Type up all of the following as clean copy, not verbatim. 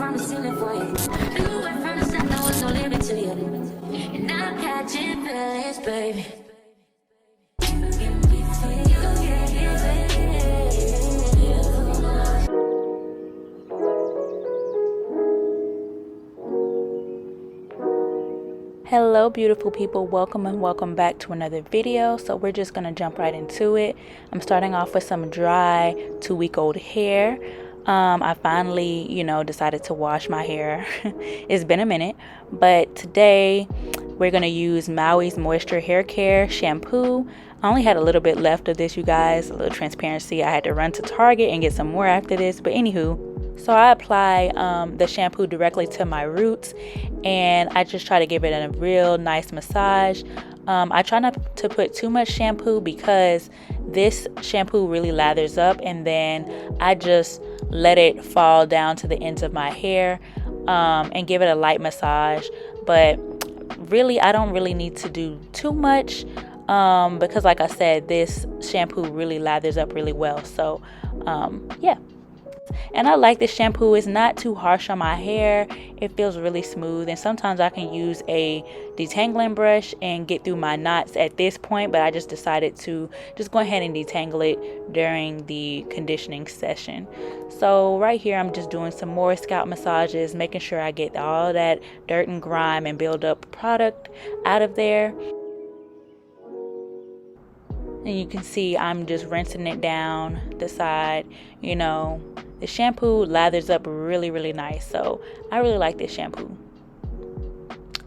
from the ceiling for you. Knew it from the start, there was no limit to you. And I'm catching feelings, baby. Hello beautiful people, welcome and welcome back to another video. So we're just gonna jump right into it. I'm starting off with some dry 2-week-old hair. I finally decided to wash my hair. It's been a minute, but today we're gonna use Maui's Moisture Hair Care shampoo. I only had a little bit left of this, you guys. A little transparency, I had to run to Target and get some more after this, but anywho, so I apply the shampoo directly to my roots, and I just try to give it a real nice massage. I try not to put too much shampoo because this shampoo really lathers up, and then I just let it fall down to the ends of my hair and give it a light massage. But really, I don't really need to do too much because like I said, this shampoo really lathers up really well. So yeah. And I like this shampoo. It's not too harsh on my hair. It feels really smooth, and sometimes I can use a detangling brush and get through my knots at this point, but I just decided to just go ahead and detangle it during the conditioning session. So right here I'm just doing some more scalp massages, making sure I get all that dirt and grime and build up product out of there. And you can see I'm just rinsing it down the side. The shampoo lathers up really nice, so I really like this shampoo.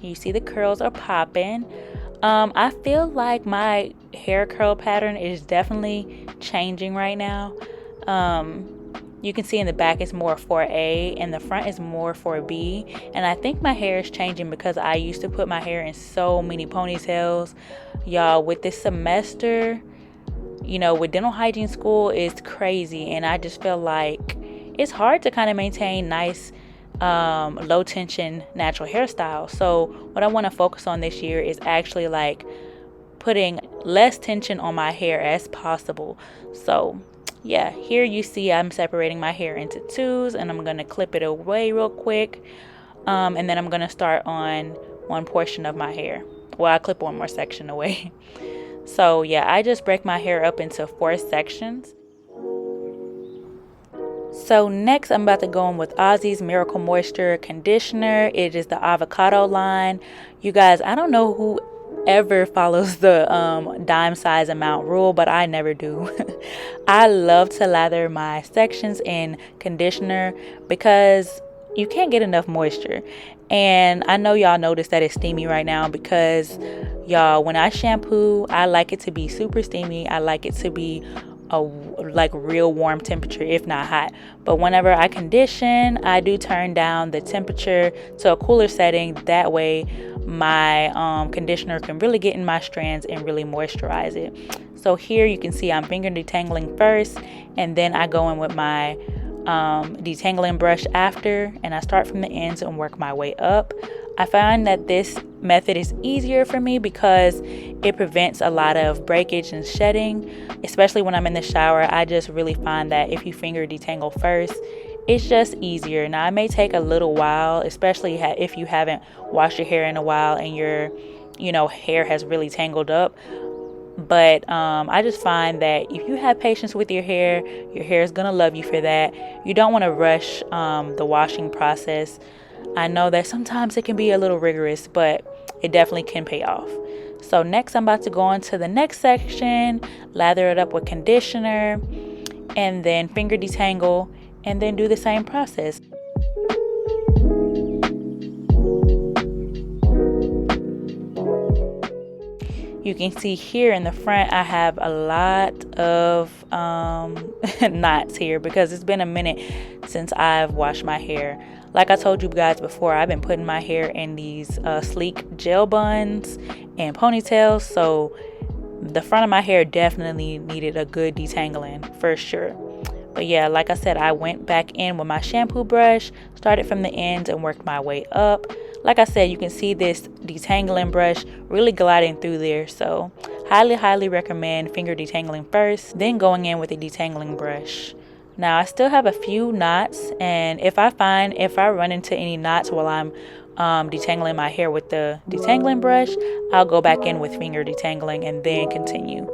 You see the curls are popping. I feel like my hair curl pattern is definitely changing right now. You can see in the back it's more 4A and the front is more 4B, and I think my hair is changing because I used to put my hair in so many ponytails. Y'all, with this semester, with dental hygiene school, is crazy, and I just feel like it's hard to kind of maintain nice low tension natural hairstyle. So what I want to focus on this year is actually like putting less tension on my hair as possible. So yeah, here you see I'm separating my hair into twos, and I'm going to clip it away real quick, and then I'm going to start on one portion of my hair. Well, I clip one more section away. So yeah, I just break my hair up into 4 sections. So next I'm about to go in with Ozzy's Miracle Moisture Conditioner. It is the avocado line. You guys, I don't know who ever follows the dime size amount rule, but I never do. I love to lather my sections in conditioner because you can't get enough moisture. And I know y'all notice that it's steamy right now because y'all, when I shampoo, I like it to be super steamy. I like it to be a like real warm temperature, if not hot. But whenever I condition, I do turn down the temperature to a cooler setting. That way my conditioner can really get in my strands and really moisturize it. So here you can see I'm finger detangling first, and then I go in with my detangling brush after, and I start from the ends and work my way up. I find that this method is easier for me because it prevents a lot of breakage and shedding, especially when I'm in the shower. I just really find that if you finger detangle first, it's just easier. Now it may take a little while, especially if you haven't washed your hair in a while and your hair has really tangled up. But I just find that if you have patience with your hair is gonna love you for that. You don't want to rush the washing process. I know that sometimes it can be a little rigorous, but it definitely can pay off. So next I'm about to go on to the next section, lather it up with conditioner, and then finger detangle, and then do the same process. You can see here in the front I have a lot of knots here because it's been a minute since I've washed my hair. Like I told you guys before, I've been putting my hair in these sleek gel buns and ponytails, so the front of my hair definitely needed a good detangling for sure. But yeah, like I said, I went back in with my shampoo brush, started from the ends and worked my way up. Like I said, you can see this detangling brush really gliding through there, so highly recommend finger detangling first, then going in with a detangling brush. Now I still have a few knots, and if I run into any knots while I'm detangling my hair with the detangling brush, I'll go back in with finger detangling and then continue.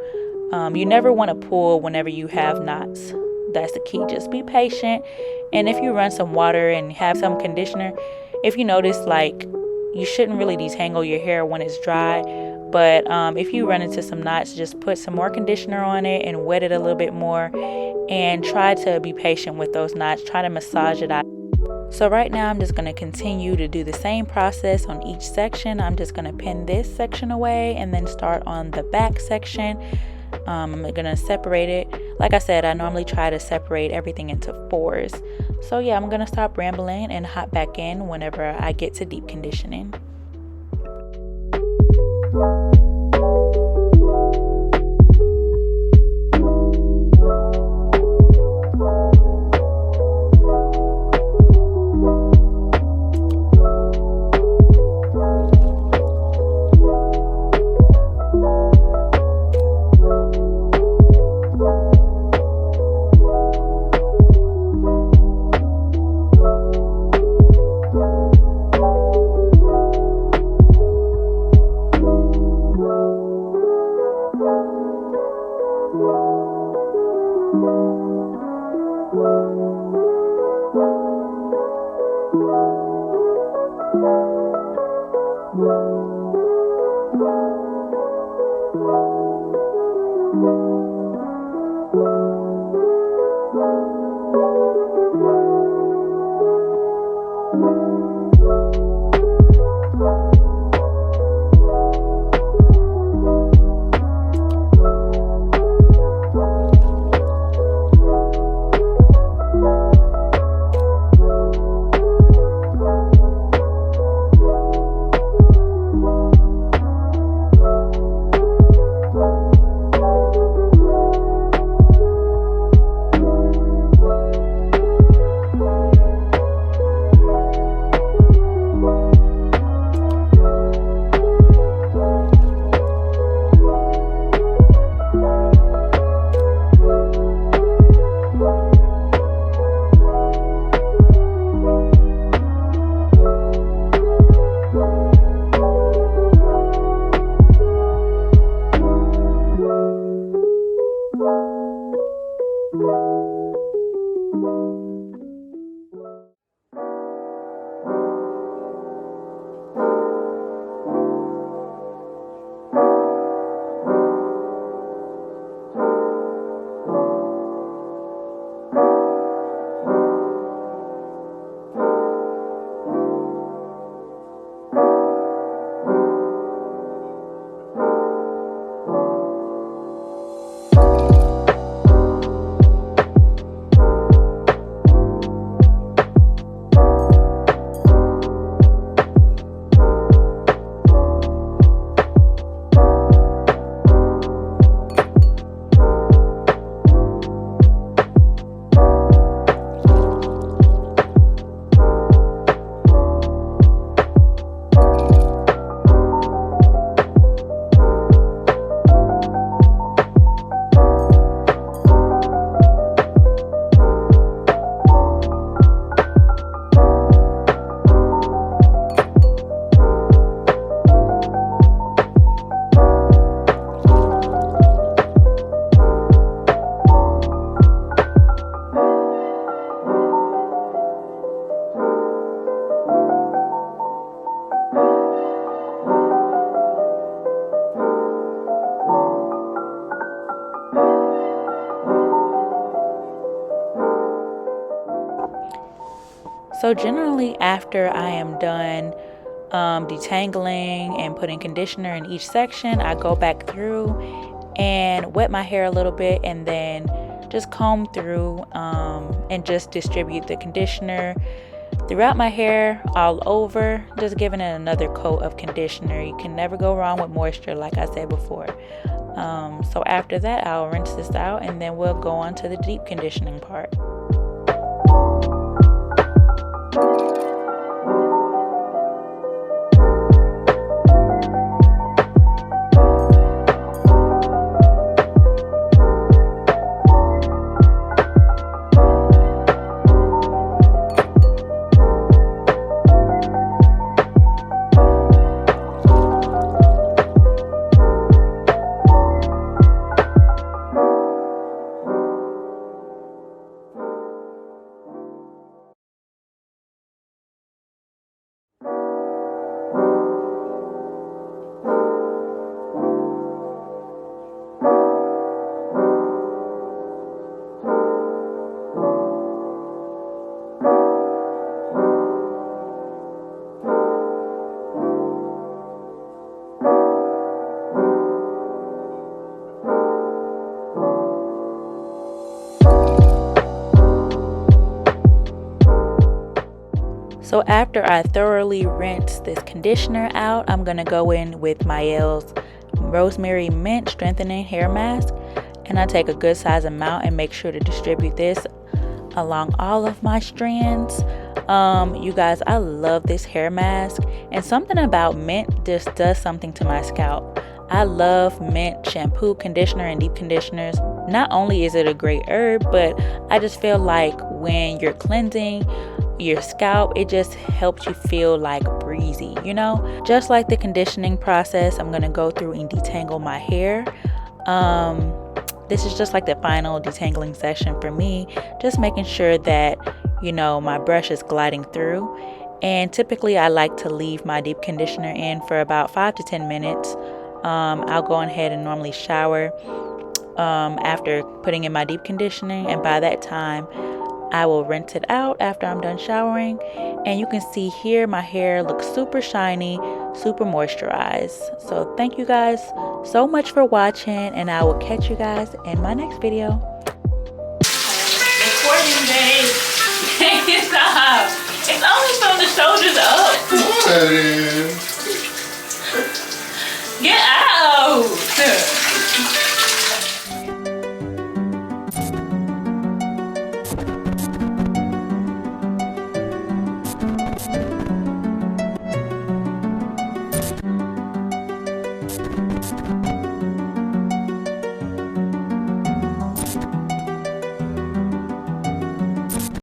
You never want to pull whenever you have knots. That's the key. Just be patient. And if you run some water and have some conditioner, if you notice, like, you shouldn't really detangle your hair when it's dry, but if you run into some knots, just put some more conditioner on it and wet it a little bit more, and try to be patient with those knots. Try to massage it out. So right now I'm just going to continue to do the same process on each section. I'm just going to pin this section away and then start on the back section. I'm going to separate it. Like I said, I normally try to separate everything into 4s. So yeah, I'm going to stop rambling and hop back in whenever I get to deep conditioning. So generally after I am done detangling and putting conditioner in each section, I go back through and wet my hair a little bit and then just comb through and just distribute the conditioner throughout my hair all over, just giving it another coat of conditioner. You can never go wrong with moisture, like I said before. So after that, I'll rinse this out and then we'll go on to the deep conditioning part. So after I thoroughly rinse this conditioner out, I'm going to go in with Mael's Rosemary Mint Strengthening Hair Mask. And I take a good size amount and make sure to distribute this along all of my strands. You guys, I love this hair mask, and something about mint just does something to my scalp. I love mint shampoo, conditioner, and deep conditioners. Not only is it a great herb, but I just feel like when you're cleansing your scalp, it just helps you feel like breezy, you know? Just like the conditioning process, I'm gonna go through and detangle my hair. This is just like the final detangling session for me, just making sure that, you know, my brush is gliding through. And typically I like to leave my deep conditioner in for about 5 to 10 minutes. I'll go ahead and normally shower after putting in my deep conditioning, and by that time I will rinse it out after I'm done showering. And you can see here my hair looks super shiny, super moisturized. So thank you guys so much for watching, and I will catch you guys in my next video. Recording, babe. Stop. It's only from the shoulders up. Get out.